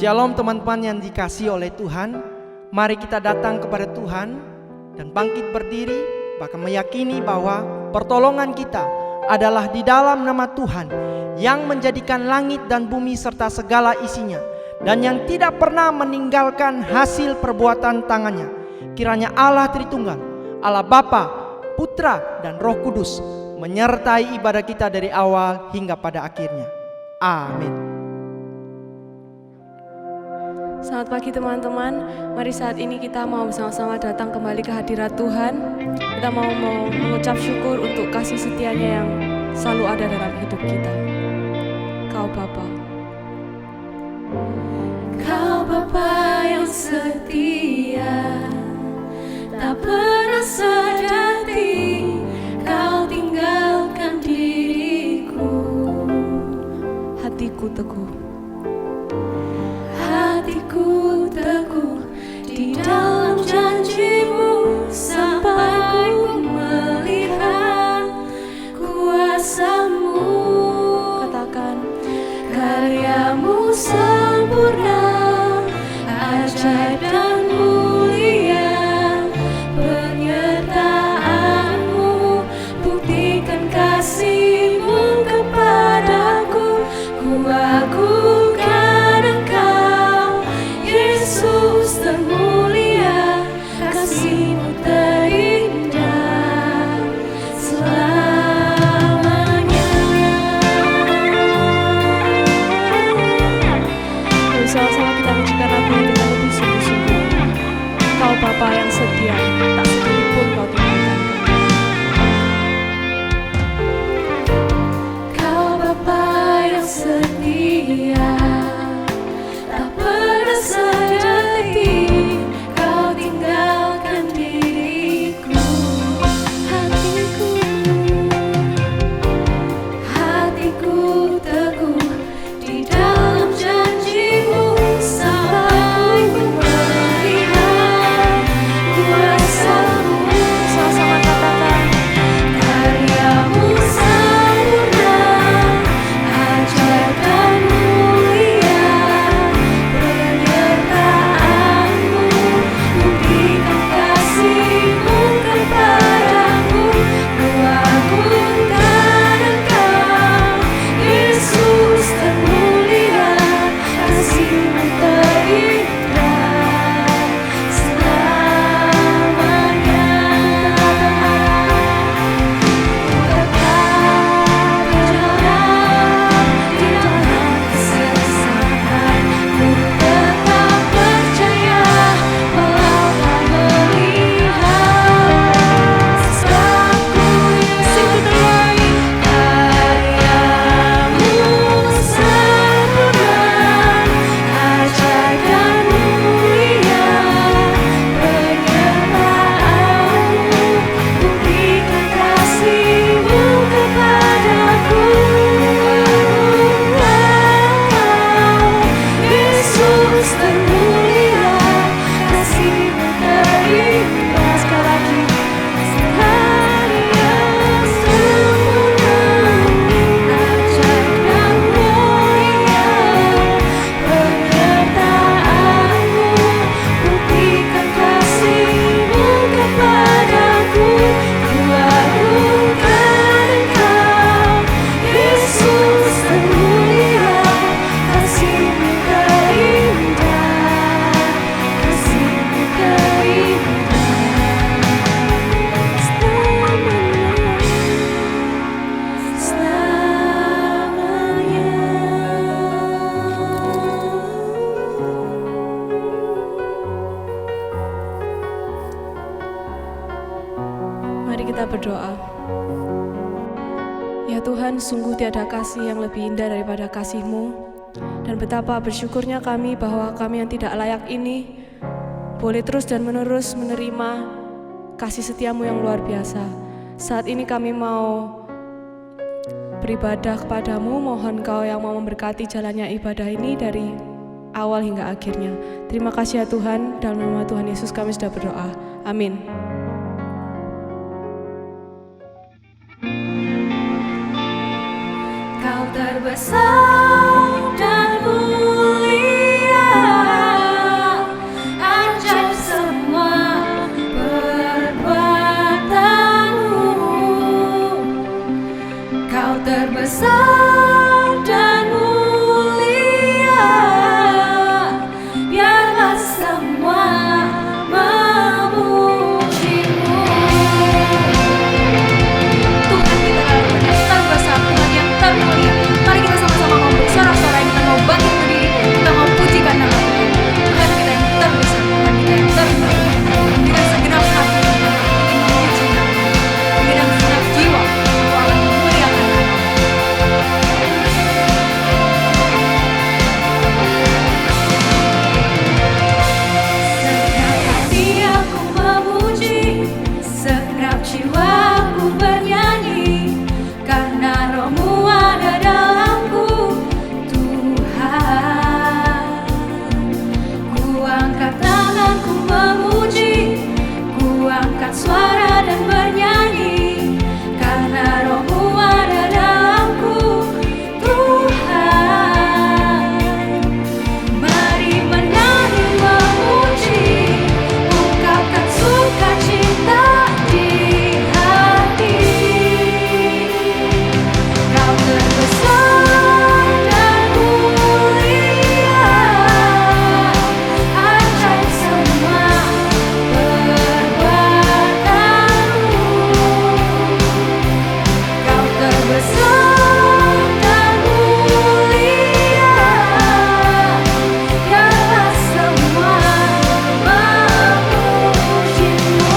Shalom teman-teman yang dikasihi oleh Tuhan. Mari kita datang kepada Tuhan dan bangkit berdiri, bahkan meyakini bahwa pertolongan kita adalah di dalam nama Tuhan yang menjadikan langit dan bumi serta segala isinya, dan yang tidak pernah meninggalkan hasil perbuatan tangannya. Kiranya Allah Tritunggal, Allah Bapa, Putra, dan Roh Kudus menyertai ibadah kita dari awal hingga pada akhirnya. Amin. Selamat pagi teman-teman. Mari saat ini kita mau bersama-sama datang kembali ke hadirat Tuhan. Kita mau mengucap syukur untuk kasih setianya yang selalu ada dalam hidup kita. Kau Bapa. Kau Bapa yang setia, tak pernah sejati Kau tinggalkan diriku. Hatiku teguh. Hatiku teguh di dalam janji-Mu sampai ku melihat kuasa-Mu. Katakan, karya-Mu sempurna, ajaib dan mulia, penyertaan-Mu, buktikan kasih-Mu kepadaku. Ku agungkan Engkau, Yesus termulia, kasih-Mu terindah selamanya. bersama-sama kita menyanyikan lagu ini dengan lebih sungguh-sungguh. Kau Bapa yang setia, tak sedikit pun Kau tinggalkan. Kau Bapa yang setia, tak pernah sejati Kau tinggalkan diriku. Hatiku teguh di dalam janji-Mu sampai ku melihat kuasa-Mu. Sama-sama katakan, Karya-Mu sempurna, ajaib dan mulia, penyertaan-Mu, buktikan kasih-Mu kepadaku. Ku agungkan Engkau, Yesus termulia, kasih-Mu terindah selamanya. mari kita berdoa. Ya Tuhan, sungguh tiada kasih yang lebih indah daripada kasih-Mu. Dan betapa bersyukurnya kami bahwa kami yang tidak layak ini boleh terus dan menerus menerima kasih setia-Mu yang luar biasa. Saat ini kami mau beribadah kepadamu, mohon Kau yang mau memberkati jalannya ibadah ini dari awal hingga akhirnya. Terima kasih ya Tuhan, dalam nama Tuhan Yesus kami sudah berdoa. Amin. Kau terbesar dan mulia, terbesar dan mulia, biarlah semua memuji-Mu. Tuhan kita adalah Tuhan yang terbesar, Tuhan yang termulia. Mari kita sama-sama mau bersorak-sorai, kita mau bangkit berdiri, kita mau pujikan nama Tuhan. Tuhan kita yang terbesar, Tuhan kita yang termulia. Dengan segenap hati kita ingin memuji nama, dengan segenap jiwa kita akan memuliakan nama. Segenap hati aku memuji, segenap jiwaku bernyanyi, karena Roh-Mu ada dalamku, Tuhan. Ku angkat tanganku memuji, ku angkat suara dan bernyanyi, karena Roh-Mu ada dalamku, Tuhan. Mari menyanyi memuji, ungkapkan sukacita di hati. Kau terbesar dan mulia, ajaib semua perbuatanmu. Kau terbesar dan mulia, biarlah semua memuji-Mu.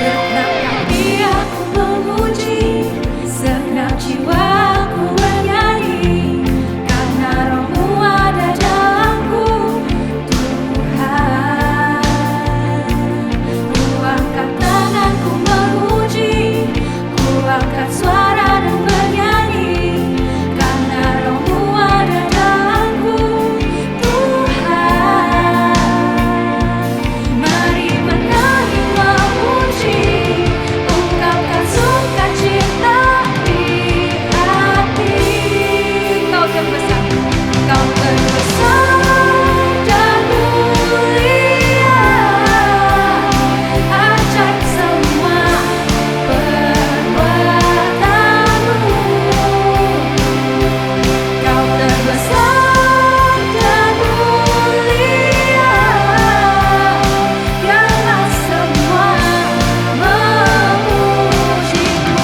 Segenap hati aku memuji, segenap jiwaku bernyanyi, karena Roh-Mu ada dalamku, Tuhan. Ku angkat tanganku memuji, ku angkat suara dan bernyanyi, karena Roh-Mu ada dalamku, Tuhan. Mari menyanyi memuji, ungkapkan sukacita di hati. Kau terbesar, Kau terbesar dan mulia, ajaib semua perbuatanmu. Kau terbesar dan mulia, biarlah semua memuji-Mu.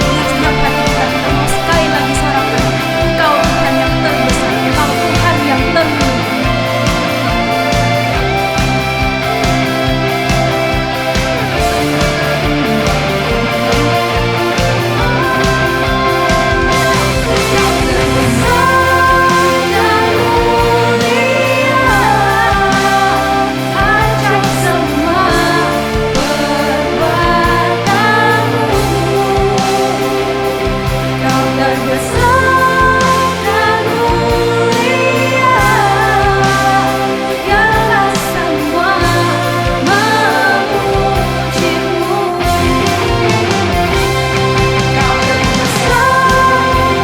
Dengan segenap hati kita mau sekali lagi sorakan, Engkau Tuhan yang terbesar, Engkau Tuhan yang termulia. Kau terbesar dan mulia, ajaib semua perbuatanmu. Kau terbesar dan mulia, biarlah semua memuji-Mu. Kau terbesar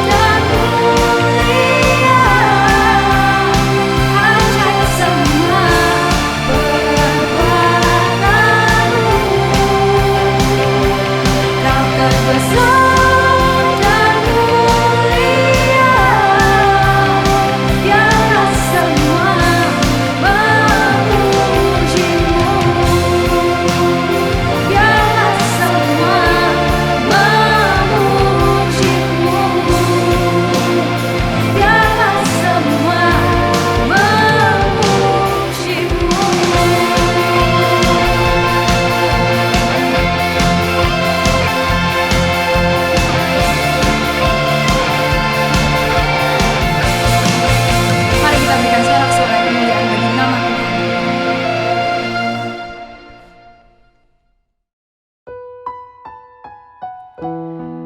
dan mulia, ajaib semua perbuatanmu. Kau terbesar dan mulia, biarlah semua memuji-Mu. Biarlah semua memuji-Mu. Biarlah semua memuji-Mu. Mari kita berikan sorak-sorai kemuliaan bagi nama Tuhan.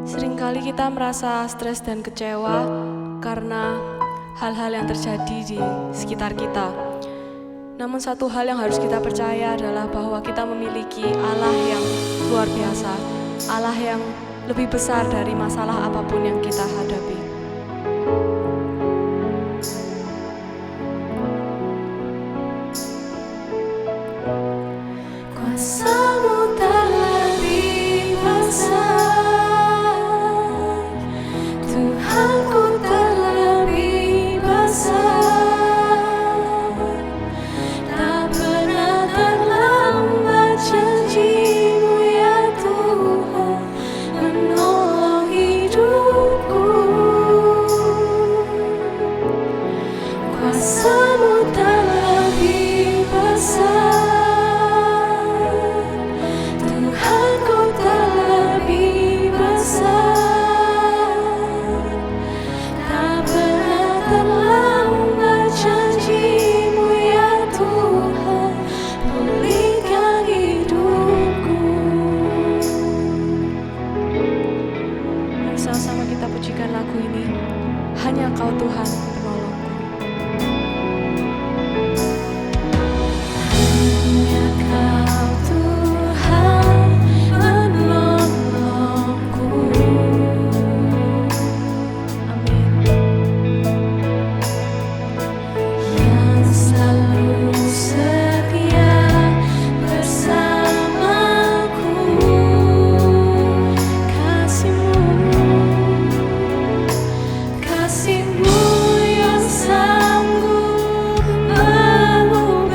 Seringkali kita merasa stres dan kecewa karena hal-hal yang terjadi di sekitar kita. Namun satu hal yang harus kita percaya adalah bahwa kita memiliki Allah yang luar biasa, Allah yang lebih besar dari masalah apapun yang kita hadapi. pujikan lagu ini. Hanya Kau Tuhan penolongku. Hanya Kau Tuhan penolongku. Amin. Yang selalu setia bersamaku. Kasih-Mu yang sanggup mengubah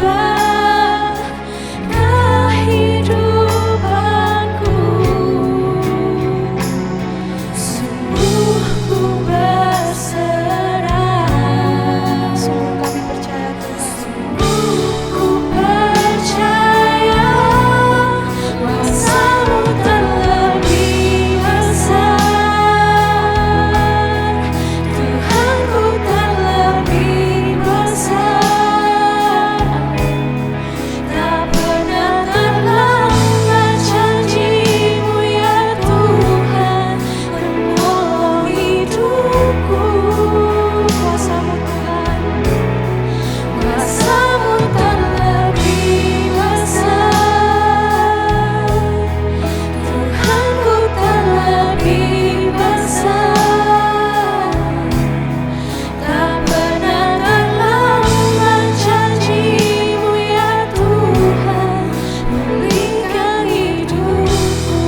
kehidupanku. Sungguh ku berserah. Sungguh kami percaya Tuhan. Sungguh ku percaya kuasa-Mu terlebih besar. Tuhanku terlebih besar. Tak pernah terlambat janji-Mu ya Tuhan menolong hidupku. Kuasa-Mu Tuhan, kuasa-Mu terlebih besar. Tuhanku terlebih besar. Tak pernah terlambat janji-Mu ya Tuhan pulihkan hidupku.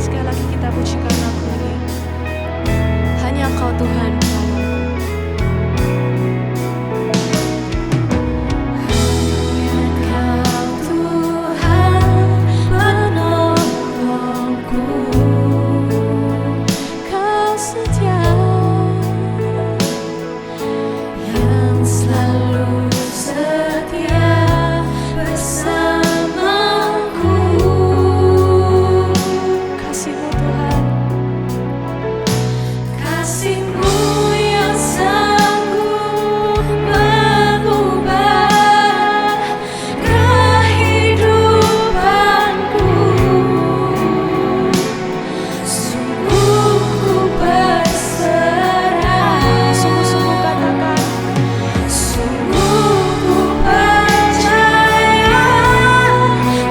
Sekali lagi kita pujikan lagu ini. Hanya Kau Tuhan penolongku. Hanya Kau Tuhan penolongku. Kau setia yang selalu setia bersamaku. Kasih-Mu Tuhan, kasih-Mu yang sanggup mengubah kehidupanku. Sungguh ku berserah. Sungguh-sungguh katakan, sungguh ku percaya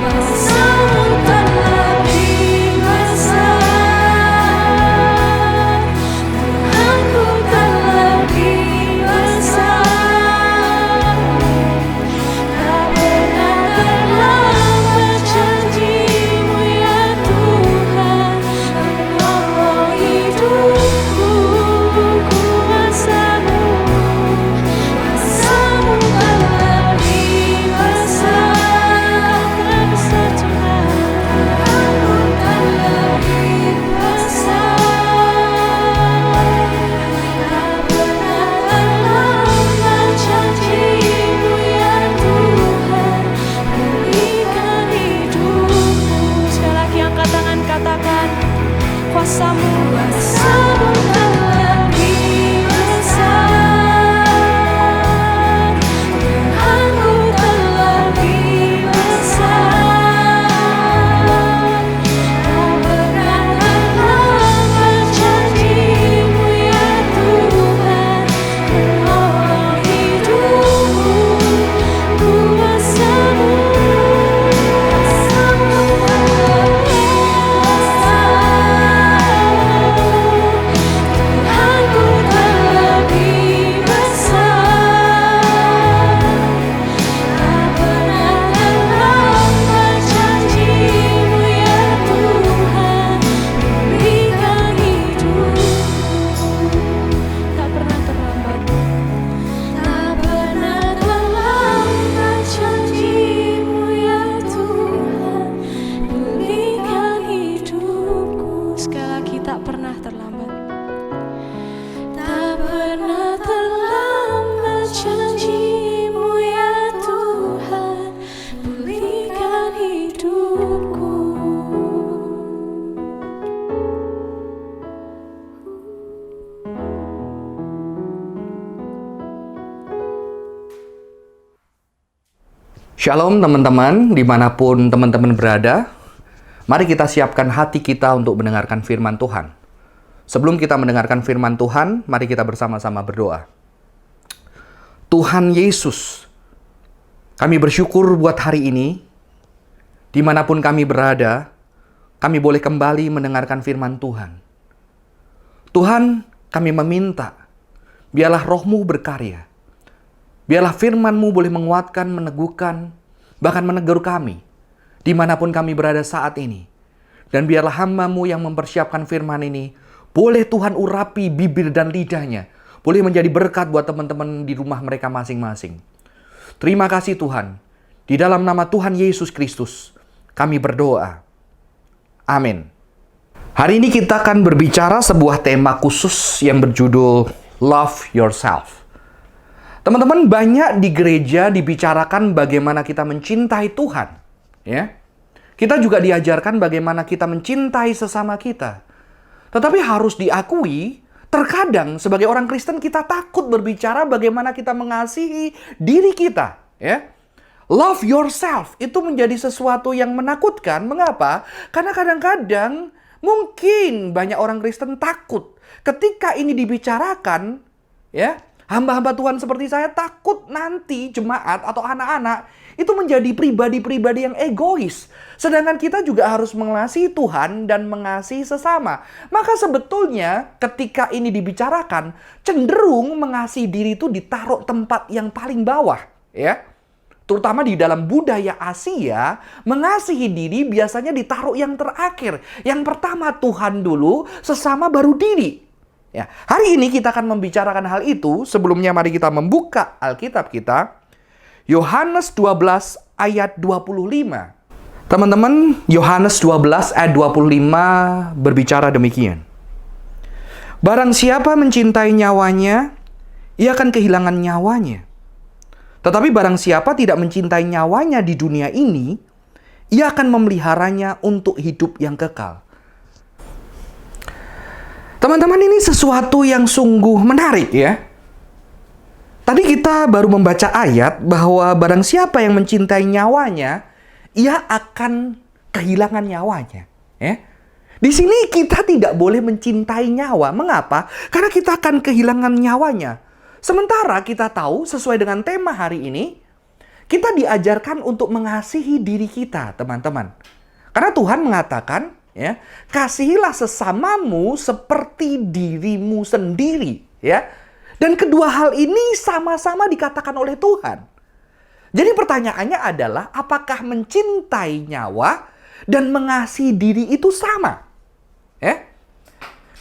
kuasa-Mu terlebih besar. Tuhanku terlebih besar. Tak pernah terlambat janji-Mu ya Tuhan menolong hidupku. Kuasa-Mu, kuasa-Mu terlebih besar. Tak besar Tuhan, Tuhanku terlebih besar. Tak pernah terlambat janji-Mu ya Tuhan pulihkan hidupku. Sekali lagi angkat tangan katakan, kuasa-Mu, kuasa-Mu terlebih besar. Tuhanku terlebih besar. Tak pernah terlambat janji-Mu ya Tuhan menolong hidupku. Kuasa-Mu, kuasa-Mu terlebih Shalom teman-teman, dimanapun teman-teman berada. Mari kita siapkan hati kita untuk mendengarkan firman Tuhan. Sebelum kita mendengarkan firman Tuhan, mari kita bersama-sama berdoa. Tuhan Yesus, kami bersyukur buat hari ini, dimanapun kami berada, kami boleh kembali mendengarkan firman Tuhan. Tuhan, kami meminta, biarlah roh-Mu berkarya. Biarlah firman-Mu boleh menguatkan, meneguhkan, bahkan menegur kami, dimanapun kami berada saat ini. Dan biarlah hamba-Mu yang mempersiapkan firman ini, boleh Tuhan urapi bibir dan lidahnya, boleh menjadi berkat buat teman-teman di rumah mereka masing-masing. Terima kasih Tuhan. Di dalam nama Tuhan Yesus Kristus, kami berdoa. Amin. Hari ini kita akan berbicara sebuah tema khusus yang berjudul Love Yourself. Teman-teman, banyak di gereja dibicarakan bagaimana kita mencintai Tuhan. Ya, kita juga diajarkan bagaimana kita mencintai sesama kita. Tetapi harus diakui, terkadang sebagai orang Kristen kita takut berbicara bagaimana kita mengasihi diri kita. Ya, love yourself itu menjadi sesuatu yang menakutkan. Mengapa? Karena kadang-kadang mungkin banyak orang Kristen takut ketika ini dibicarakan. Ya, hamba-hamba Tuhan seperti saya takut nanti jemaat atau anak-anak itu menjadi pribadi-pribadi yang egois. Sedangkan kita juga harus mengasihi Tuhan dan mengasihi sesama. Maka sebetulnya ketika ini dibicarakan, cenderung mengasihi diri itu ditaruh tempat yang paling bawah. Ya, terutama di dalam budaya Asia, mengasihi diri biasanya ditaruh yang terakhir. Yang pertama Tuhan dulu, sesama baru diri. Ya, hari ini kita akan membicarakan hal itu. Sebelumnya mari kita membuka Alkitab kita. Yohanes 12 ayat 25. Teman-teman, Yohanes 12 ayat 25 berbicara demikian. Barang siapa mencintai nyawanya, ia akan kehilangan nyawanya. Tetapi barang siapa tidak mencintai nyawanya di dunia ini, ia akan memeliharanya untuk hidup yang kekal. Teman-teman, ini sesuatu yang sungguh menarik ya. Tadi kita baru membaca ayat bahwa barang siapa yang mencintai nyawanya, ia akan kehilangan nyawanya. Ya. Di sini kita tidak boleh mencintai nyawa. Mengapa? Karena kita akan kehilangan nyawanya. Sementara kita tahu sesuai dengan tema hari ini, kita diajarkan untuk mengasihi diri kita, teman-teman. Karena Tuhan mengatakan, ya, kasihilah sesamamu seperti dirimu sendiri. Ya. Dan kedua hal ini sama-sama dikatakan oleh Tuhan. Jadi pertanyaannya adalah, apakah mencintai nyawa dan mengasihi diri itu sama?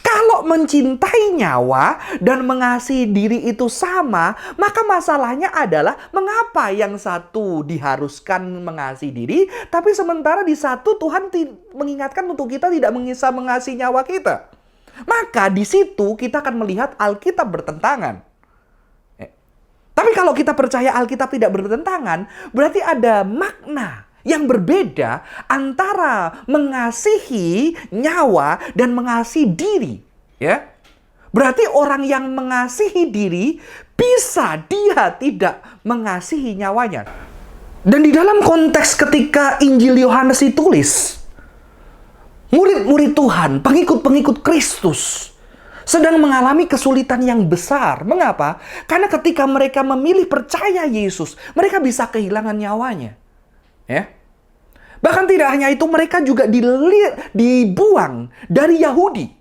Kalau mencintai nyawa dan mengasihi diri itu sama, maka masalahnya adalah mengapa yang satu diharuskan mengasihi diri, tapi sementara di satu Tuhan mengingatkan untuk kita tidak bisa mengasihi nyawa kita. Maka di situ kita akan melihat Alkitab bertentangan. Tapi kalau kita percaya Alkitab tidak bertentangan, berarti ada makna yang berbeda antara mengasihi nyawa dan mengasihi diri. Ya, berarti orang yang mengasihi diri bisa dia tidak mengasihi nyawanya. Dan di dalam konteks ketika Injil Yohanes ditulis, murid-murid Tuhan, pengikut-pengikut Kristus sedang mengalami kesulitan yang besar. Mengapa? Karena ketika mereka memilih percaya Yesus, mereka bisa kehilangan nyawanya. Ya. Bahkan tidak hanya itu, mereka juga dibuang dari Yahudi.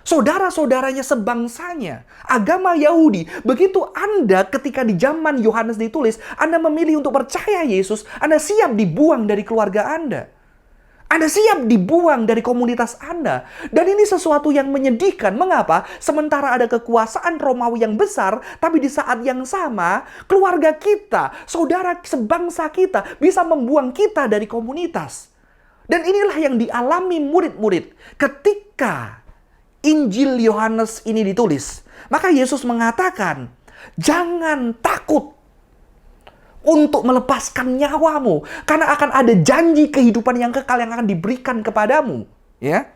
Saudara-saudaranya sebangsanya, agama Yahudi. Begitu Anda ketika di zaman Yohanes ditulis, Anda memilih untuk percaya Yesus, Anda siap dibuang dari keluarga Anda. Anda siap dibuang dari komunitas Anda. Dan ini sesuatu yang menyedihkan. Mengapa? Sementara ada kekuasaan Romawi yang besar, tapi di saat yang sama, keluarga kita, saudara sebangsa kita, bisa membuang kita dari komunitas. Dan inilah yang dialami murid-murid ketika Injil Yohanes ini ditulis. Maka Yesus mengatakan, jangan takut untuk melepaskan nyawamu, karena akan ada janji kehidupan yang kekal yang akan diberikan kepadamu. Ya,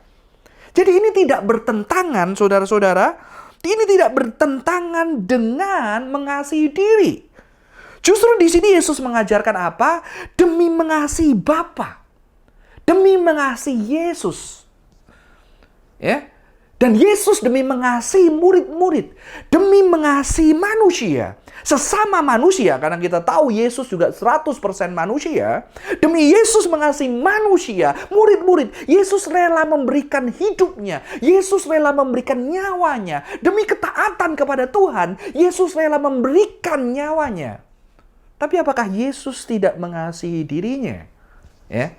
jadi ini tidak bertentangan, saudara-saudara. Ini tidak bertentangan dengan mengasihi diri. Justru di sini Yesus mengajarkan apa? Demi mengasihi Bapa. demi mengasihi Yesus. Ya. Dan Yesus demi mengasihi murid-murid, demi mengasihi manusia, sesama manusia, karena kita tahu Yesus juga 100% manusia. Demi Yesus mengasihi manusia, murid-murid, Yesus rela memberikan hidupnya, Yesus rela memberikan nyawanya. Demi ketaatan kepada Tuhan, Yesus rela memberikan nyawanya. Tapi apakah Yesus tidak mengasihi dirinya? Ya.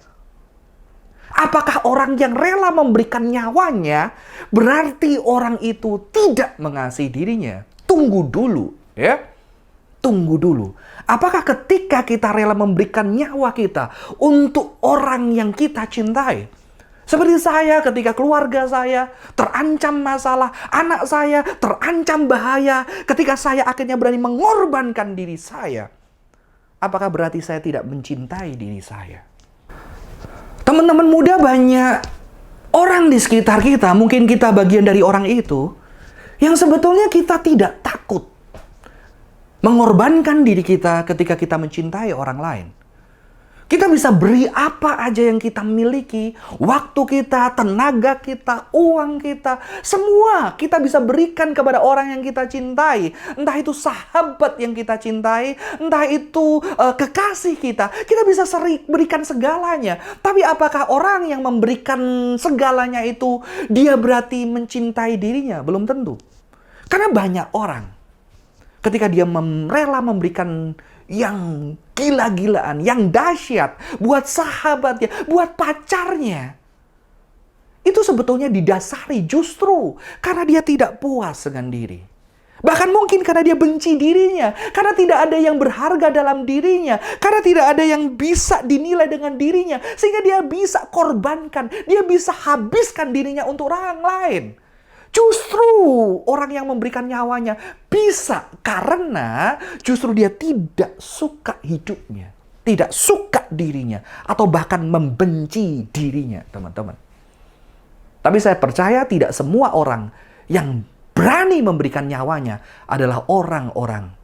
Apakah orang yang rela memberikan nyawanya berarti orang itu tidak mengasihi dirinya? Tunggu dulu, ya. Tunggu dulu. Apakah ketika kita rela memberikan nyawa kita untuk orang yang kita cintai? Seperti saya ketika keluarga saya terancam masalah, anak saya terancam bahaya, ketika saya akhirnya berani mengorbankan diri saya. Apakah berarti saya tidak mencintai diri saya? Teman-teman muda, banyak orang di sekitar kita, mungkin kita bagian dari orang itu, yang sebetulnya kita tidak takut mengorbankan diri kita ketika kita mencintai orang lain. Kita bisa beri apa aja yang kita miliki, waktu kita, tenaga kita, uang kita, semua kita bisa berikan kepada orang yang kita cintai. Entah itu sahabat yang kita cintai, entah itu kekasih kita bisa berikan segalanya. Tapi apakah orang yang memberikan segalanya itu, dia berarti mencintai dirinya? Belum tentu. Karena banyak orang, ketika dia rela memberikan yang gila-gilaan, yang dahsyat buat sahabatnya, buat pacarnya, itu sebetulnya didasari justru karena dia tidak puas dengan diri. Bahkan mungkin karena dia benci dirinya, karena tidak ada yang berharga dalam dirinya, karena tidak ada yang bisa dinilai dengan dirinya, sehingga dia bisa korbankan, dia bisa habiskan dirinya untuk orang lain. Justru orang yang memberikan nyawanya bisa karena justru dia tidak suka hidupnya, tidak suka dirinya, atau bahkan membenci dirinya, teman-teman. Tapi saya percaya tidak semua orang yang berani memberikan nyawanya adalah orang-orang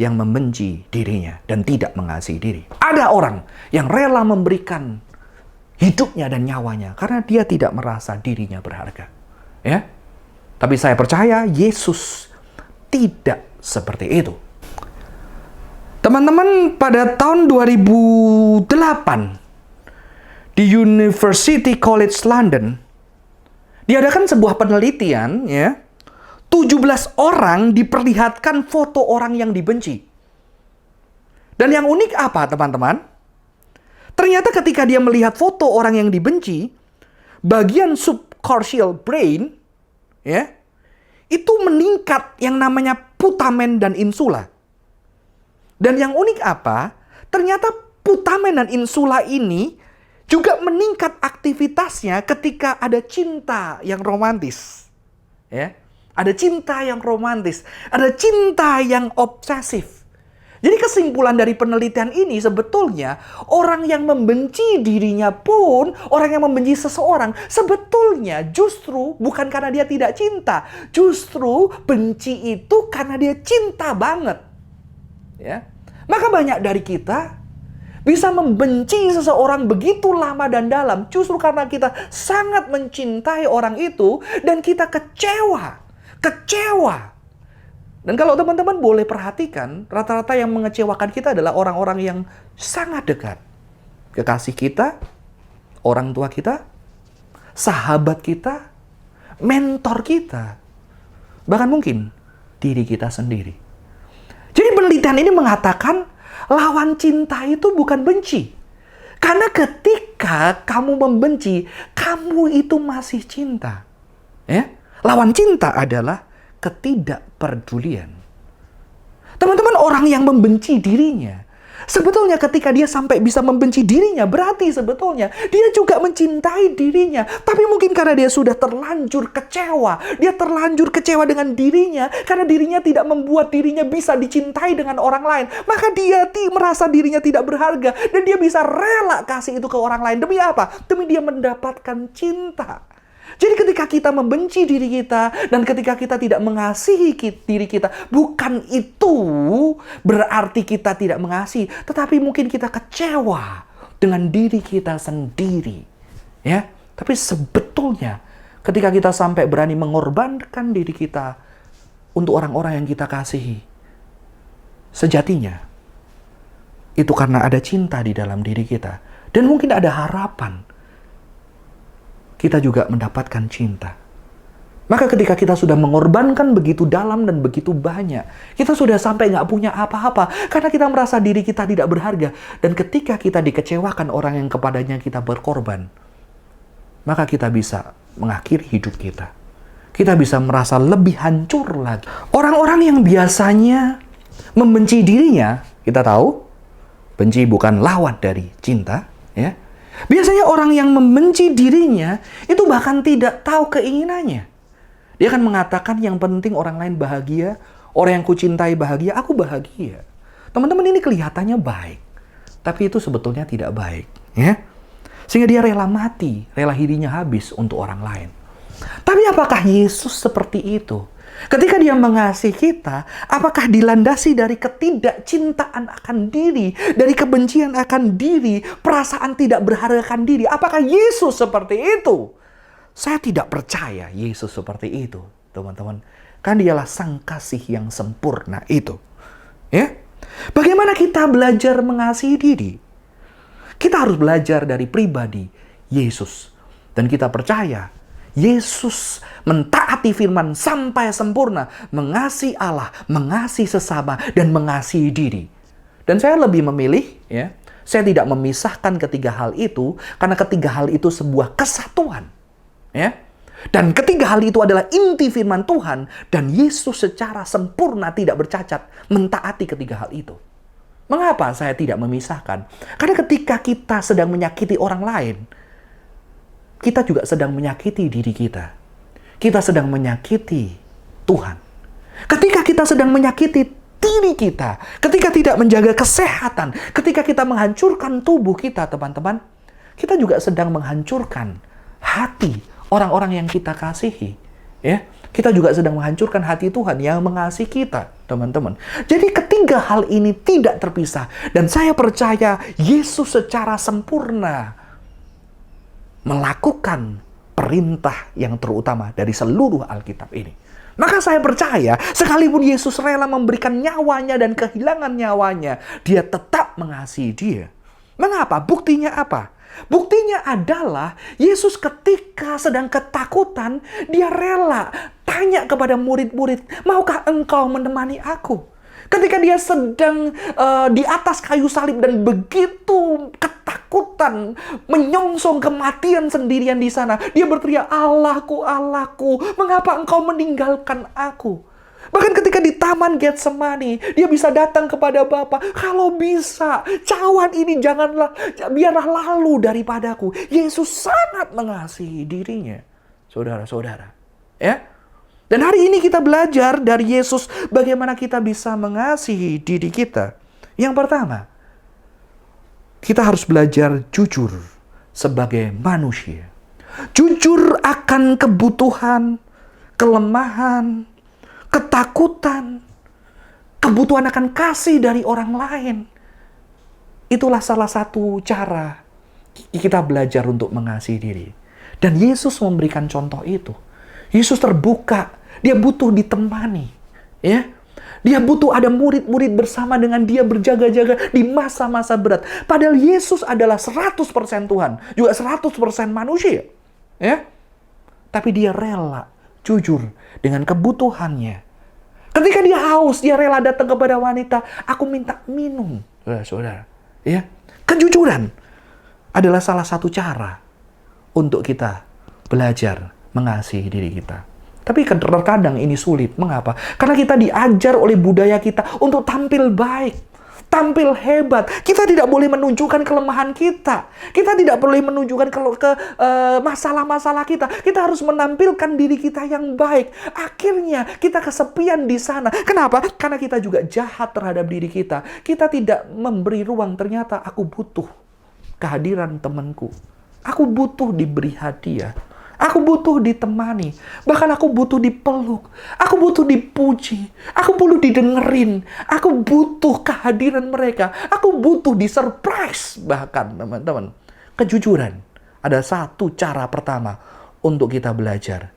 yang membenci dirinya dan tidak mengasihi diri. Ada orang yang rela memberikan hidupnya dan nyawanya karena dia tidak merasa dirinya berharga. Ya. Tapi saya percaya Yesus tidak seperti itu. Teman-teman, pada tahun 2008 di University College London diadakan sebuah penelitian, ya. 17 orang diperlihatkan foto orang yang dibenci. Dan yang unik apa, teman-teman? Ternyata ketika dia melihat foto orang yang dibenci, bagian subcortical brain, ya, itu meningkat yang namanya putamen dan insula. Dan yang unik apa? Ternyata putamen dan insula ini juga meningkat aktivitasnya ketika ada cinta yang romantis. Ya, ada cinta yang romantis, ada cinta yang obsesif. Jadi kesimpulan dari penelitian ini sebetulnya orang yang membenci dirinya pun, orang yang membenci seseorang sebetulnya justru bukan karena dia tidak cinta. Justru benci itu karena dia cinta banget. Ya. Maka banyak dari kita bisa membenci seseorang begitu lama dan dalam justru karena kita sangat mencintai orang itu dan kita kecewa. Dan kalau teman-teman boleh perhatikan, rata-rata yang mengecewakan kita adalah orang-orang yang sangat dekat. Kekasih kita, orang tua kita, sahabat kita, mentor kita, bahkan mungkin diri kita sendiri. Jadi penelitian ini mengatakan lawan cinta itu bukan benci. Karena ketika kamu membenci, kamu itu masih cinta. Ya? Lawan cinta adalah ketidakpedulian. Teman-teman, orang yang membenci dirinya, sebetulnya ketika dia sampai bisa membenci dirinya, berarti sebetulnya dia juga mencintai dirinya. Tapi mungkin karena dia sudah terlanjur kecewa, dia terlanjur kecewa dengan dirinya, karena dirinya tidak membuat dirinya bisa dicintai dengan orang lain. Maka dia merasa dirinya tidak berharga, dan dia bisa rela kasih itu ke orang lain. Demi apa? Demi dia mendapatkan cinta. Jadi ketika kita membenci diri kita dan ketika kita tidak mengasihi diri kita, bukan itu berarti kita tidak mengasihi, tetapi mungkin kita kecewa dengan diri kita sendiri. Ya, tapi sebetulnya ketika kita sampai berani mengorbankan diri kita untuk orang-orang yang kita kasihi, sejatinya itu karena ada cinta di dalam diri kita. Dan mungkin ada harapan kita juga mendapatkan cinta. Maka ketika kita sudah mengorbankan begitu dalam dan begitu banyak, kita sudah sampai nggak punya apa-apa karena kita merasa diri kita tidak berharga. Dan ketika kita dikecewakan orang yang kepadanya kita berkorban, maka kita bisa mengakhiri hidup kita. Kita bisa merasa lebih hancur lagi. Orang-orang yang biasanya membenci dirinya, kita tahu, benci bukan lawan dari cinta, ya. Biasanya orang yang membenci dirinya itu bahkan tidak tahu keinginannya. Dia akan mengatakan yang penting orang lain bahagia, orang yang kucintai bahagia, aku bahagia. Teman-teman, ini kelihatannya baik, tapi itu sebetulnya tidak baik, ya. Sehingga dia rela mati, rela dirinya habis untuk orang lain. Tapi apakah Yesus seperti itu? Ketika dia mengasihi kita, apakah dilandasi dari ketidakcintaan akan diri, dari kebencian akan diri, perasaan tidak berharga akan diri? Apakah Yesus seperti itu? Saya tidak percaya Yesus seperti itu, teman-teman. Kan dialah sang kasih yang sempurna itu. Ya? Bagaimana kita belajar mengasihi diri? Kita harus belajar dari pribadi Yesus. Dan kita percaya Yesus mentaati firman sampai sempurna, mengasihi Allah, mengasihi sesama, dan mengasihi diri. Dan saya lebih memilih, ya, saya tidak memisahkan ketiga hal itu, karena ketiga hal itu sebuah kesatuan. Ya. Dan ketiga hal itu adalah inti firman Tuhan, dan Yesus secara sempurna tidak bercacat mentaati ketiga hal itu. Mengapa saya tidak memisahkan? Karena ketika kita sedang menyakiti orang lain, kita juga sedang menyakiti diri kita. Kita sedang menyakiti Tuhan. Ketika kita sedang menyakiti diri kita, ketika tidak menjaga kesehatan, ketika kita menghancurkan tubuh kita, teman-teman, kita juga sedang menghancurkan hati orang-orang yang kita kasihi. Ya, kita juga sedang menghancurkan hati Tuhan yang mengasihi kita, teman-teman. Jadi ketiga hal ini tidak terpisah. Dan saya percaya Yesus secara sempurna melakukan perintah yang terutama dari seluruh Alkitab ini. Maka saya percaya, sekalipun Yesus rela memberikan nyawanya dan kehilangan nyawanya, dia tetap mengasihi dia. Mengapa? Buktinya apa? Buktinya adalah Yesus ketika sedang ketakutan, dia rela tanya kepada murid-murid, maukah engkau menemani aku? Ketika dia sedang di atas kayu salib dan begitu ketakutan, menyongsong kematian sendirian di sana, dia berteriak, Allahku, Allahku, mengapa engkau meninggalkan aku? Bahkan ketika di Taman Getsemani, dia bisa datang kepada Bapa, kalau bisa, cawan ini biarlah lalu daripadaku. Yesus sangat mengasihi dirinya, saudara-saudara. Ya. Dan hari ini kita belajar dari Yesus bagaimana kita bisa mengasihi diri kita. Yang pertama, kita harus belajar jujur sebagai manusia. Jujur akan kebutuhan, kelemahan, ketakutan, kebutuhan akan kasih dari orang lain. Itulah salah satu cara kita belajar untuk mengasihi diri. Dan Yesus memberikan contoh itu. Yesus terbuka. Dia butuh ditemani, ya. Dia butuh ada murid-murid bersama dengan dia berjaga-jaga di masa-masa berat. Padahal Yesus adalah 100% Tuhan, juga 100% manusia, ya. Tapi dia rela jujur dengan kebutuhannya. Ketika dia haus, dia rela datang kepada wanita, aku minta minum. Saudara, ya. Kejujuran adalah salah satu cara untuk kita belajar mengasihi diri kita. Tapi terkadang ini sulit. Mengapa? Karena kita diajar oleh budaya kita untuk tampil baik, tampil hebat. Kita tidak boleh menunjukkan kelemahan kita. Kita tidak boleh menunjukkan masalah-masalah kita. Kita harus menampilkan diri kita yang baik. Akhirnya kita kesepian di sana. Kenapa? Karena kita juga jahat terhadap diri kita. Kita tidak memberi ruang. Ternyata aku butuh kehadiran temanku. Aku butuh diberi hadiah. Aku butuh ditemani. Bahkan aku butuh dipeluk. Aku butuh dipuji. Aku butuh didengerin. Aku butuh kehadiran mereka. Aku butuh disurprise bahkan, teman-teman. Kejujuran ada satu cara pertama untuk kita belajar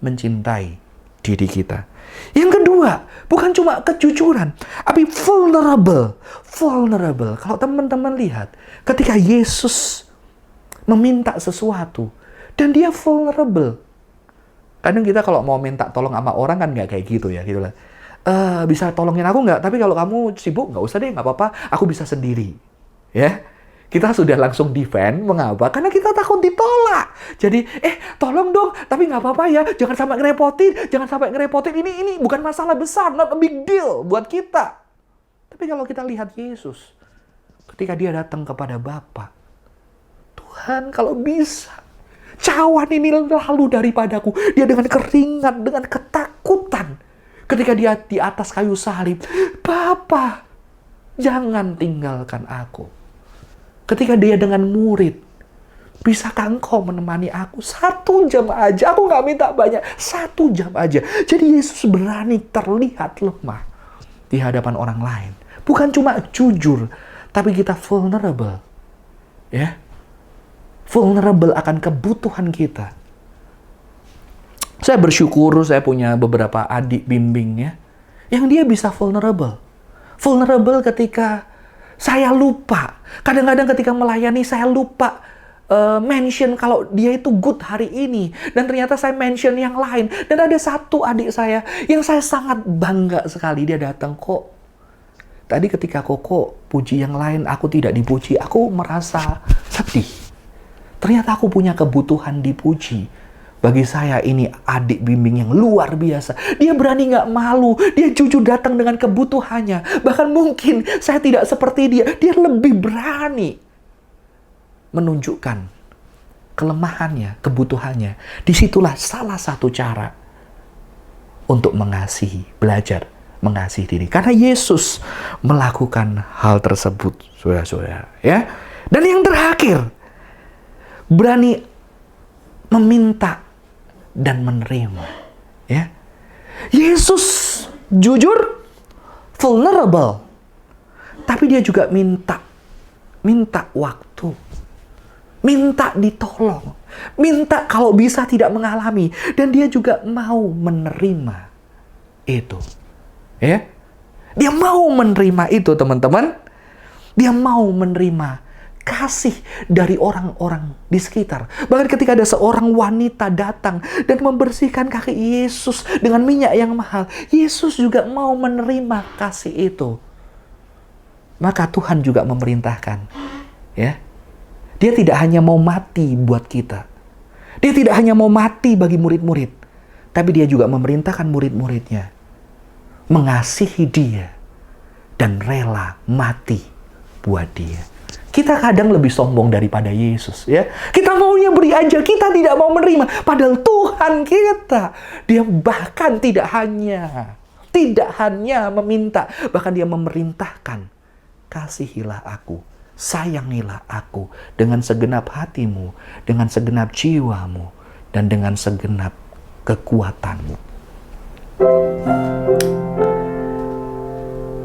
mencintai diri kita. Yang kedua, bukan cuma kejujuran, tapi vulnerable. Vulnerable. Kalau teman-teman lihat, ketika Yesus meminta sesuatu, dan dia vulnerable. Kadang kita kalau mau minta tolong sama orang kan nggak kayak gitu ya, gitu lah. Bisa tolongin aku nggak? Tapi kalau kamu sibuk, nggak usah deh, nggak apa-apa, aku bisa sendiri. Ya, kita sudah langsung defend. Mengapa? Karena kita takut ditolak. Jadi, tolong dong, tapi nggak apa-apa ya, jangan sampai ngerepotin. Ini bukan masalah besar, not a big deal buat kita. Tapi kalau kita lihat Yesus, ketika dia datang kepada Bapa, Tuhan kalau bisa, cawan ini lalu daripadaku. Dia dengan keringat, dengan ketakutan. Ketika dia di atas kayu salib, Bapa, jangan tinggalkan aku. Ketika dia dengan murid, bisakah engkau menemani aku 1 jam aja? Aku nggak minta banyak, 1 jam aja. Jadi Yesus berani terlihat lemah di hadapan orang lain. Bukan cuma jujur, tapi kita vulnerable. Ya, vulnerable akan kebutuhan kita. Saya bersyukur saya punya beberapa adik bimbingnya yang dia bisa vulnerable. Vulnerable ketika saya lupa. Kadang-kadang ketika melayani saya lupa mention kalau dia itu good hari ini. Dan ternyata saya mention yang lain. Dan ada satu adik saya yang saya sangat bangga sekali. Dia datang, kok tadi ketika Koko puji yang lain, aku tidak dipuji. Aku merasa sedih. Ternyata aku punya kebutuhan dipuji. Bagi saya ini adik bimbing yang luar biasa. Dia berani nggak malu. Dia jujur datang dengan kebutuhannya. Bahkan mungkin saya tidak seperti dia. Dia lebih berani menunjukkan kelemahannya, kebutuhannya. Disitulah salah satu cara untuk mengasihi, belajar mengasihi diri. Karena Yesus melakukan hal tersebut, saudara-saudara. Ya. Dan yang terakhir, berani meminta dan menerima. Ya. Yesus jujur, vulnerable, tapi dia juga minta waktu, minta ditolong, minta kalau bisa tidak mengalami, dan dia juga mau menerima itu. Ya. Dia mau menerima itu, teman-teman. Dia mau menerima kasih dari orang-orang di sekitar. Bahkan ketika ada seorang wanita datang dan membersihkan kaki Yesus dengan minyak yang mahal, Yesus juga mau menerima kasih itu. Maka Tuhan juga memerintahkan, ya. Dia tidak hanya mau mati buat kita. Dia tidak hanya mau mati bagi murid-murid, tapi dia juga memerintahkan murid-muridnya mengasihi dia dan rela mati buat dia. Kita kadang lebih sombong daripada Yesus, ya. Kita maunya beri aja, kita tidak mau menerima. Padahal Tuhan kita, dia bahkan tidak hanya meminta, bahkan dia memerintahkan, kasihilah aku, sayangilah aku dengan segenap hatimu, dengan segenap jiwamu, dan dengan segenap kekuatanmu.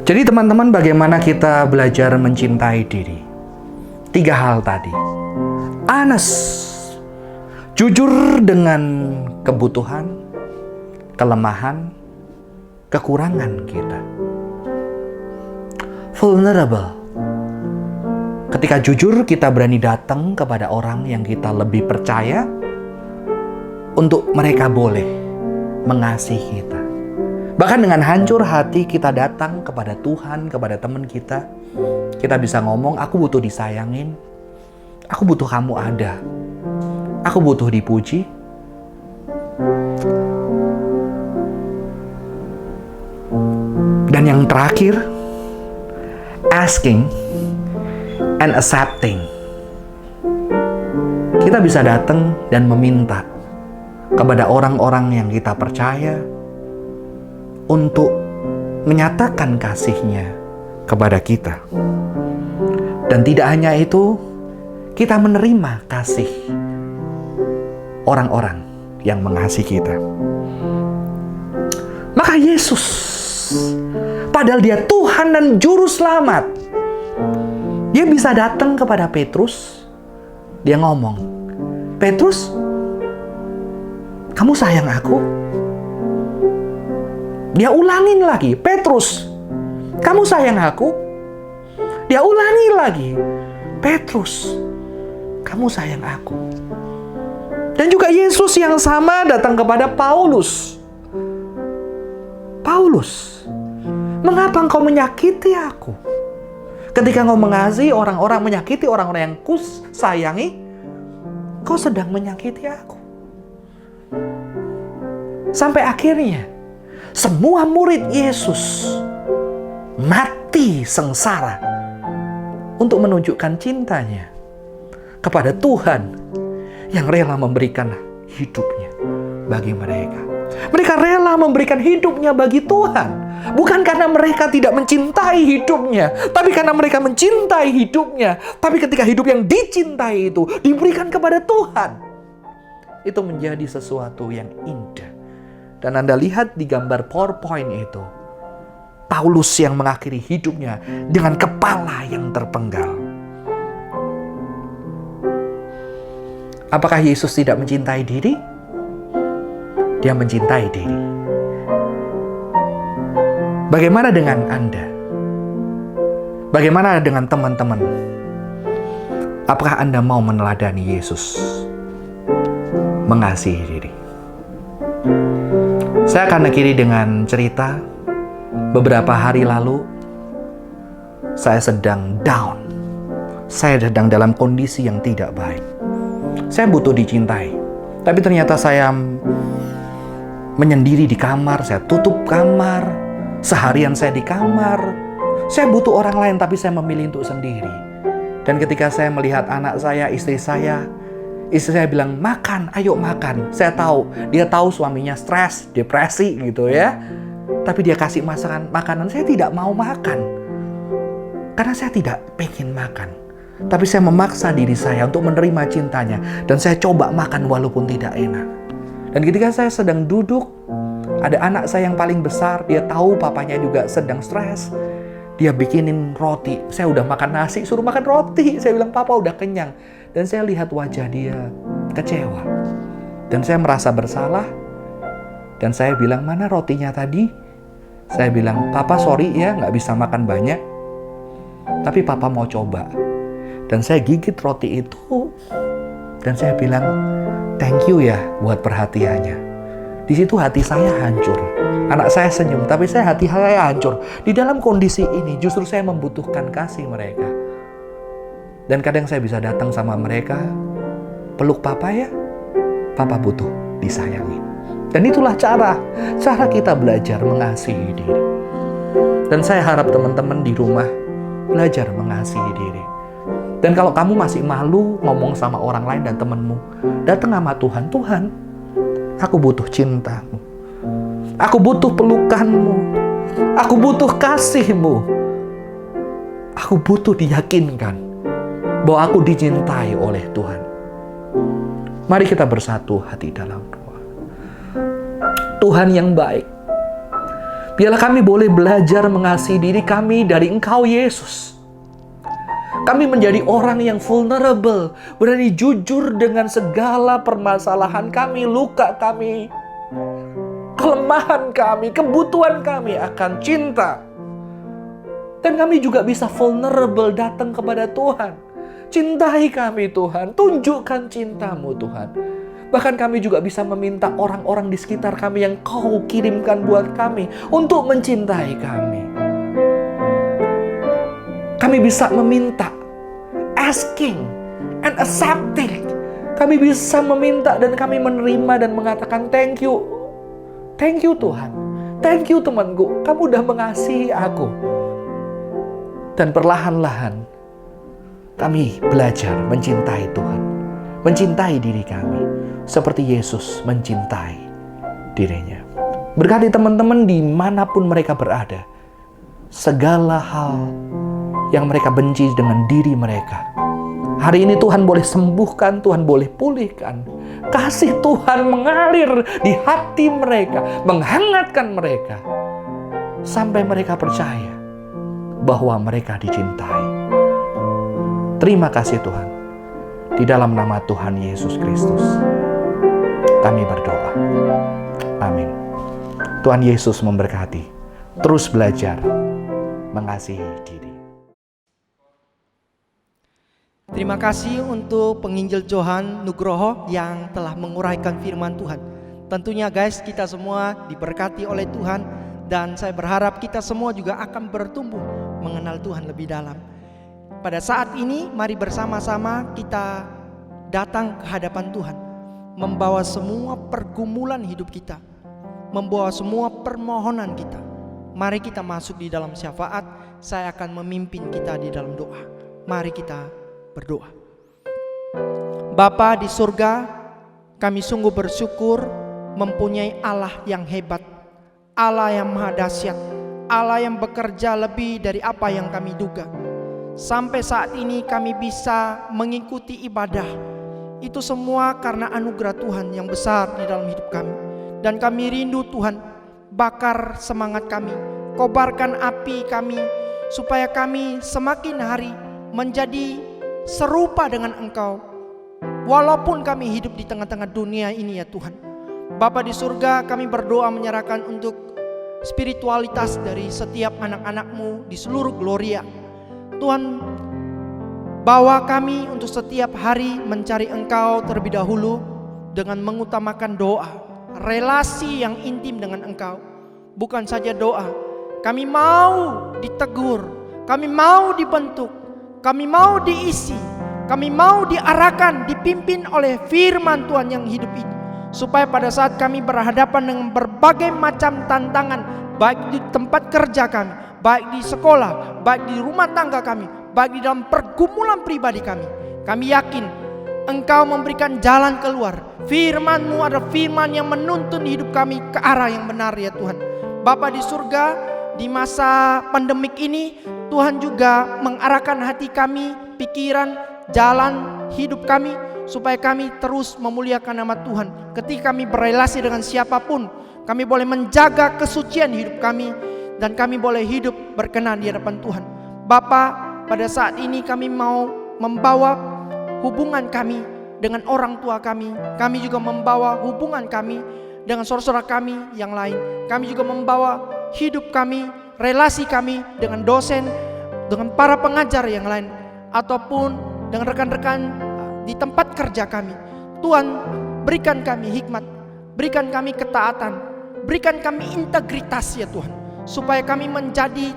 Jadi teman-teman, bagaimana kita belajar mencintai diri? 3 hal tadi. Honest, jujur dengan kebutuhan, kelemahan, kekurangan kita. Vulnerable. Ketika jujur, kita berani datang kepada orang yang kita lebih percaya untuk mereka boleh mengasihi kita. Bahkan dengan hancur hati kita datang kepada Tuhan, kepada teman kita. Kita bisa ngomong, aku butuh disayangin. Aku butuh kamu ada. Aku butuh dipuji. Dan yang terakhir, asking and accepting. Kita bisa datang dan meminta kepada orang-orang yang kita percaya untuk menyatakan kasihnya kepada kita. Dan tidak hanya itu, kita menerima kasih orang-orang yang mengasihi kita. Maka Yesus, padahal dia Tuhan dan Juru Selamat, dia bisa datang kepada Petrus, dia ngomong, Petrus, kamu sayang aku? Dia ulangin lagi, Petrus, kamu sayang aku? Dia ulangi lagi, Petrus, kamu sayang aku? Dan juga Yesus yang sama datang kepada Paulus. Paulus, mengapa engkau menyakiti aku? Ketika engkau mengasihi orang-orang, menyakiti orang-orang yang kusayangi, kau sedang menyakiti aku. Sampai akhirnya semua murid Yesus mati sengsara untuk menunjukkan cintanya kepada Tuhan yang rela memberikan hidupnya bagi mereka. Mereka rela memberikan hidupnya bagi Tuhan, bukan karena mereka tidak mencintai hidupnya, tapi karena mereka mencintai hidupnya. Tapi ketika hidup yang dicintai itu diberikan kepada Tuhan, itu menjadi sesuatu yang indah. Dan Anda lihat di gambar PowerPoint itu, Paulus yang mengakhiri hidupnya dengan kepala yang terpenggal. Apakah Yesus tidak mencintai diri? Dia mencintai diri. Bagaimana dengan Anda? Bagaimana dengan teman-teman? Apakah Anda mau meneladani Yesus mengasihi diri? Saya akan akhiri dengan cerita. Beberapa hari lalu, saya sedang down. Saya sedang dalam kondisi yang tidak baik. Saya butuh dicintai. Tapi ternyata saya menyendiri di kamar, saya tutup kamar. Seharian saya di kamar. Saya butuh orang lain, tapi saya memilih untuk sendiri. Dan ketika saya melihat anak saya, istri saya bilang, makan, ayo makan. Saya tahu, dia tahu suaminya stres, depresi gitu ya. Tapi dia kasih makanan, saya tidak mau makan. Karena saya tidak pengen makan. Tapi saya memaksa diri saya untuk menerima cintanya. Dan saya coba makan walaupun tidak enak. Dan ketika saya sedang duduk, ada anak saya yang paling besar. Dia tahu papanya juga sedang stres. Dia bikinin roti. Saya udah makan nasi, suruh makan roti. Saya bilang, papa udah kenyang. Dan saya lihat wajah dia kecewa. Dan saya merasa bersalah. Dan saya bilang, mana rotinya tadi? Saya bilang, papa sorry ya gak bisa makan banyak. Tapi papa mau coba. Dan saya gigit roti itu. Dan saya bilang, thank you ya buat perhatiannya. Di situ hati saya hancur. Anak saya senyum, tapi hati saya hancur. Di dalam kondisi ini justru saya membutuhkan kasih mereka. Dan kadang saya bisa datang sama mereka, peluk papa ya, papa butuh disayangi. Dan itulah cara kita belajar mengasihi diri. Dan saya harap teman-teman di rumah belajar mengasihi diri. Dan kalau kamu masih malu ngomong sama orang lain dan temanmu, datang sama Tuhan. Tuhan, aku butuh cintamu. Aku butuh pelukanmu. Aku butuh kasihmu. Aku butuh diyakinkan bahwa aku dicintai oleh Tuhan. Mari kita bersatu hati dalam doa. Tuhan yang baik, biarlah kami boleh belajar mengasihi diri kami dari Engkau Yesus. Kami menjadi orang yang vulnerable, berani jujur dengan segala permasalahan kami, luka kami, kelemahan kami, kebutuhan kami akan cinta. Dan kami juga bisa vulnerable datang kepada Tuhan. Cintai kami Tuhan, tunjukkan cintamu Tuhan. Bahkan kami juga bisa meminta orang-orang di sekitar kami yang Kau kirimkan buat kami untuk mencintai kami. Kami bisa meminta, asking and accepting. Kami bisa meminta dan kami menerima dan mengatakan thank you. Thank you Tuhan. Thank you temanku, kamu udah mengasihi aku. Dan perlahan-lahan kami belajar mencintai Tuhan. Mencintai diri kami seperti Yesus mencintai dirinya. Berkati teman-teman dimanapun mereka berada. Segala hal yang mereka benci dengan diri mereka, hari ini Tuhan boleh sembuhkan, Tuhan boleh pulihkan. Kasih Tuhan mengalir di hati mereka, menghangatkan mereka, sampai mereka percaya bahwa mereka dicintai. Terima kasih Tuhan. Di dalam nama Tuhan Yesus Kristus, kami berdoa. Amin. Tuhan Yesus memberkati. Terus belajar mengasihi diri. Terima kasih untuk penginjil Johan Nugroho yang telah menguraikan firman Tuhan. Tentunya guys, kita semua diberkati oleh Tuhan, dan saya berharap kita semua juga akan bertumbuh mengenal Tuhan lebih dalam. Pada saat ini mari bersama-sama kita datang ke hadapan Tuhan, membawa semua pergumulan hidup kita, membawa semua permohonan kita. Mari kita masuk di dalam syafaat. Saya akan memimpin kita di dalam doa. Mari kita berdoa. Bapa di surga, kami sungguh bersyukur mempunyai Allah yang hebat, Allah yang maha dahsyat, Allah yang bekerja lebih dari apa yang kami duga. Sampai saat ini kami bisa mengikuti ibadah. Itu semua karena anugerah Tuhan yang besar di dalam hidup kami. Dan kami rindu Tuhan, bakar semangat kami, kobarkan api kami, supaya kami semakin hari menjadi serupa dengan Engkau. Walaupun kami hidup di tengah-tengah dunia ini ya Tuhan. Bapa di surga, kami berdoa menyerahkan untuk spiritualitas dari setiap anak-anak-Mu di seluruh Gloria. Tuhan, bawa kami untuk setiap hari mencari Engkau terlebih dahulu dengan mengutamakan doa, relasi yang intim dengan Engkau. Bukan saja doa, kami mau ditegur, kami mau dibentuk, kami mau diisi, kami mau diarahkan, dipimpin oleh firman Tuhan yang hidup ini. Supaya pada saat kami berhadapan dengan berbagai macam tantangan, baik di tempat kerja kami, baik di sekolah, baik di rumah tangga kami, baik di dalam pergumulan pribadi kami yakin Engkau memberikan jalan keluar. Firman-Mu adalah firman yang menuntun hidup kami ke arah yang benar ya Tuhan. Bapa di surga, di masa pandemik ini Tuhan juga mengarahkan hati kami, pikiran, jalan hidup kami, supaya kami terus memuliakan nama Tuhan. Ketika kami berelasi dengan siapapun, kami boleh menjaga kesucian hidup kami, dan kami boleh hidup berkenan di hadapan Tuhan. Bapa, pada saat ini kami mau membawa hubungan kami dengan orang tua kami. Kami juga membawa hubungan kami dengan saudara-saudara kami yang lain. Kami juga membawa hidup kami, relasi kami dengan dosen, dengan para pengajar yang lain, ataupun dengan rekan-rekan di tempat kerja kami. Tuhan, berikan kami hikmat, berikan kami ketaatan, berikan kami integritas ya Tuhan, supaya kami menjadi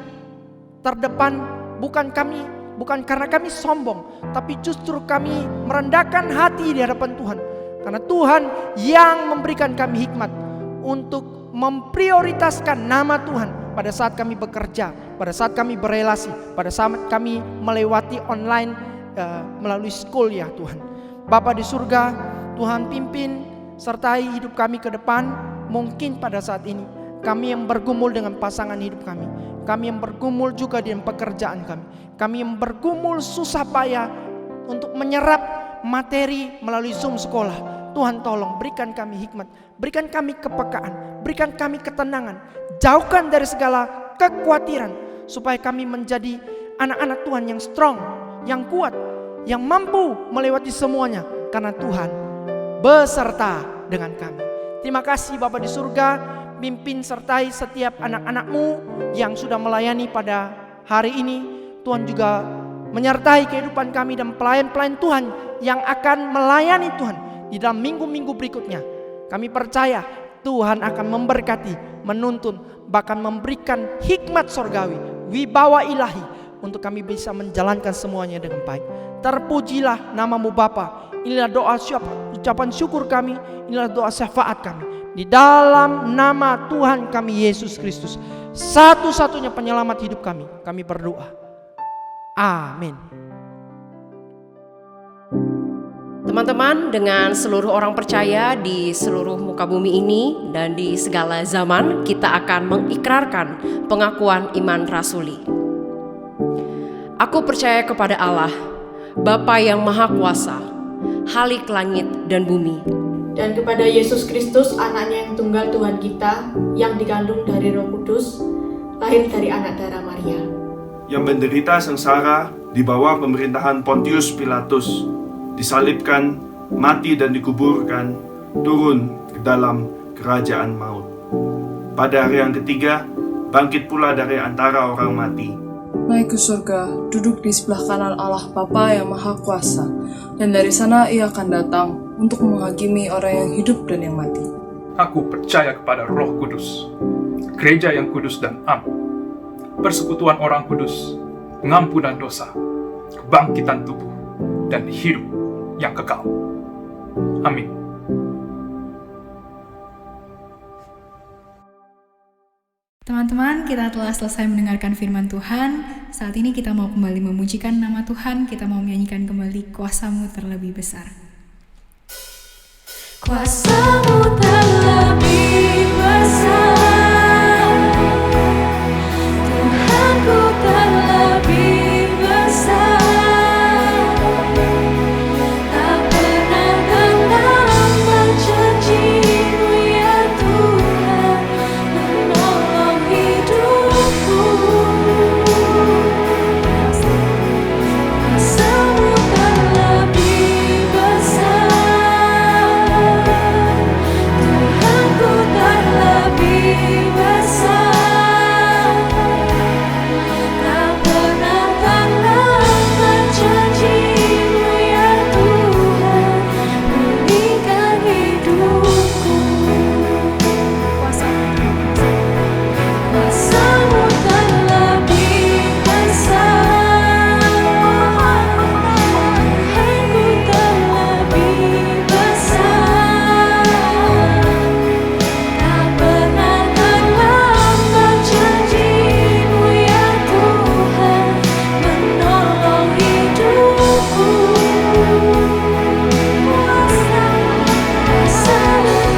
terdepan. Bukan karena kami sombong, tapi justru kami merendahkan hati di hadapan Tuhan. Karena Tuhan yang memberikan kami hikmat untuk memprioritaskan nama Tuhan pada saat kami bekerja, pada saat kami berelasi, pada saat kami melewati online melalui school ya Tuhan. Bapa di surga, Tuhan pimpin sertai hidup kami ke depan. Mungkin pada saat ini kami yang bergumul dengan pasangan hidup kami, kami yang bergumul juga dengan pekerjaan kami, kami yang bergumul susah payah untuk menyerap materi melalui Zoom sekolah. Tuhan tolong berikan kami hikmat, berikan kami kepekaan, berikan kami ketenangan, jauhkan dari segala kekhawatiran, supaya kami menjadi anak-anak Tuhan yang strong, yang kuat, yang mampu melewati semuanya, karena Tuhan beserta dengan kami. Terima kasih Bapa di surga, pimpin sertai setiap anak-anak-Mu yang sudah melayani pada hari ini. Tuhan juga menyertai kehidupan kami dan pelayan-pelayan Tuhan yang akan melayani Tuhan di dalam minggu-minggu berikutnya. Kami percaya Tuhan akan memberkati, menuntun, bahkan memberikan hikmat sorgawi, wibawa ilahi, untuk kami bisa menjalankan semuanya dengan baik. Terpujilah nama-Mu Bapa. Inilah doa ucapan syukur kami, inilah doa syafaat kami. Di dalam nama Tuhan kami Yesus Kristus, satu-satunya penyelamat hidup kami berdoa. Amin. Teman-teman, dengan seluruh orang percaya di seluruh muka bumi ini dan di segala zaman, kita akan mengikrarkan pengakuan iman rasuli. Aku percaya kepada Allah, Bapa yang Maha Kuasa, Khalik langit dan bumi, dan kepada Yesus Kristus, anaknya yang tunggal Tuhan kita, yang dikandung dari Roh Kudus, lahir dari anak darah Maria, yang menderita sengsara di bawah pemerintahan Pontius Pilatus, disalibkan, mati dan dikuburkan, turun ke dalam kerajaan maut. Pada hari yang ketiga, bangkit pula dari antara orang mati. Naik ke surga, duduk di sebelah kanan Allah Bapa yang Maha Kuasa, dan dari sana Ia akan datang untuk menghakimi orang yang hidup dan yang mati. Aku percaya kepada Roh Kudus, gereja yang kudus dan am, persekutuan orang kudus, pengampunan dosa, kebangkitan tubuh, dan hidup yang kekal. Amin. Teman-teman, kita telah selesai mendengarkan firman Tuhan. Saat ini kita mau kembali memujikan nama Tuhan. Kita mau menyanyikan kembali Kuasa-Mu terlebih besar. Kuasa-Mu terlebih besar, Tuhanku terlebih besar. Tak pernah tentang janji-Mu ya Tuhan, menolong hidupku. Kuasa-Mu terlebih besar, Tuhanku terlebih besar. Tak pernah terlambat janji-Mu ya Tuhan, pulihkan hidupku. Kuasa-Mu terlebih besar, Tuhanku terlebih besar. Tak pernah terlambat janji-Mu ya Tuhan, menolong hidupku. Kuasa-Mu terlebih besar,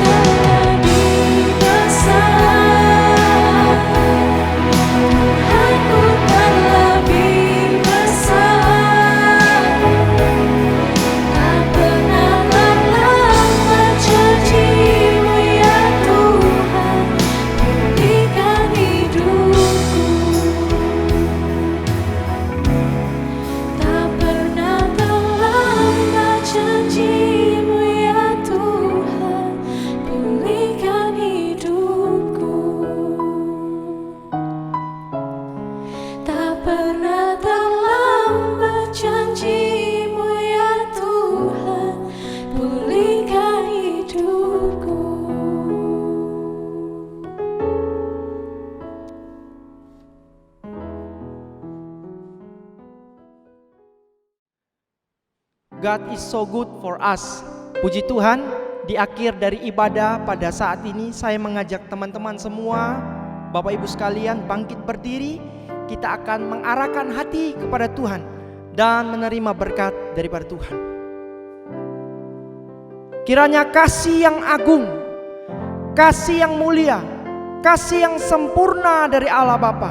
Tuhanku terlebih besar. Tak pernah terlambat janji-Mu ya Tuhan, pulihkan hidupku. Tak pernah terlambat janji-Mu ya Tuhan, pulihkan hidupku. Tak pernah terlambat janji-Mu ya Tuhan, pulihkan hidupku. God is so good for us. Puji Tuhan, di akhir dari ibadah pada saat ini saya mengajak teman-teman semua, Bapak Ibu sekalian, bangkit berdiri. Kita akan mengarahkan hati kepada Tuhan dan menerima berkat daripada Tuhan. Kiranya kasih yang agung, kasih yang mulia, kasih yang sempurna dari Allah Bapa,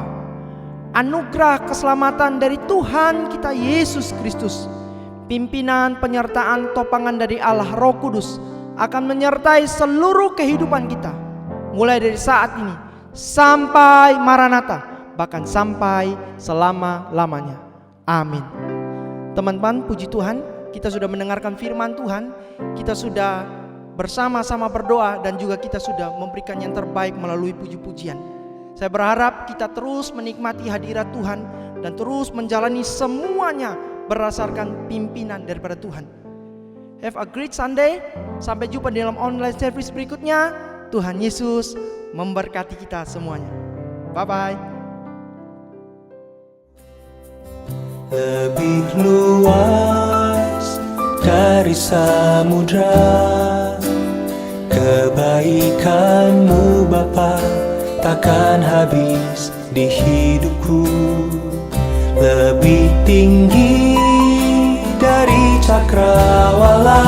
anugerah keselamatan dari Tuhan kita Yesus Kristus, pimpinan, penyertaan, topangan dari Allah Roh Kudus akan menyertai seluruh kehidupan kita, mulai dari saat ini sampai Maranatha, bahkan sampai selama-lamanya. Amin. Teman-teman, puji Tuhan, kita sudah mendengarkan firman Tuhan, kita sudah bersama-sama berdoa, dan juga kita sudah memberikan yang terbaik melalui puji-pujian. Saya berharap kita terus menikmati hadirat Tuhan dan terus menjalani semuanya berdasarkan pimpinan daripada Tuhan. Have a great Sunday. Sampai jumpa di dalam online service berikutnya. Tuhan Yesus memberkati kita semuanya. Bye-bye. Lebih luas dari samudra, kebaikan-Mu Bapa takkan habis di hidupku. Lebih tinggi dari cakrawala,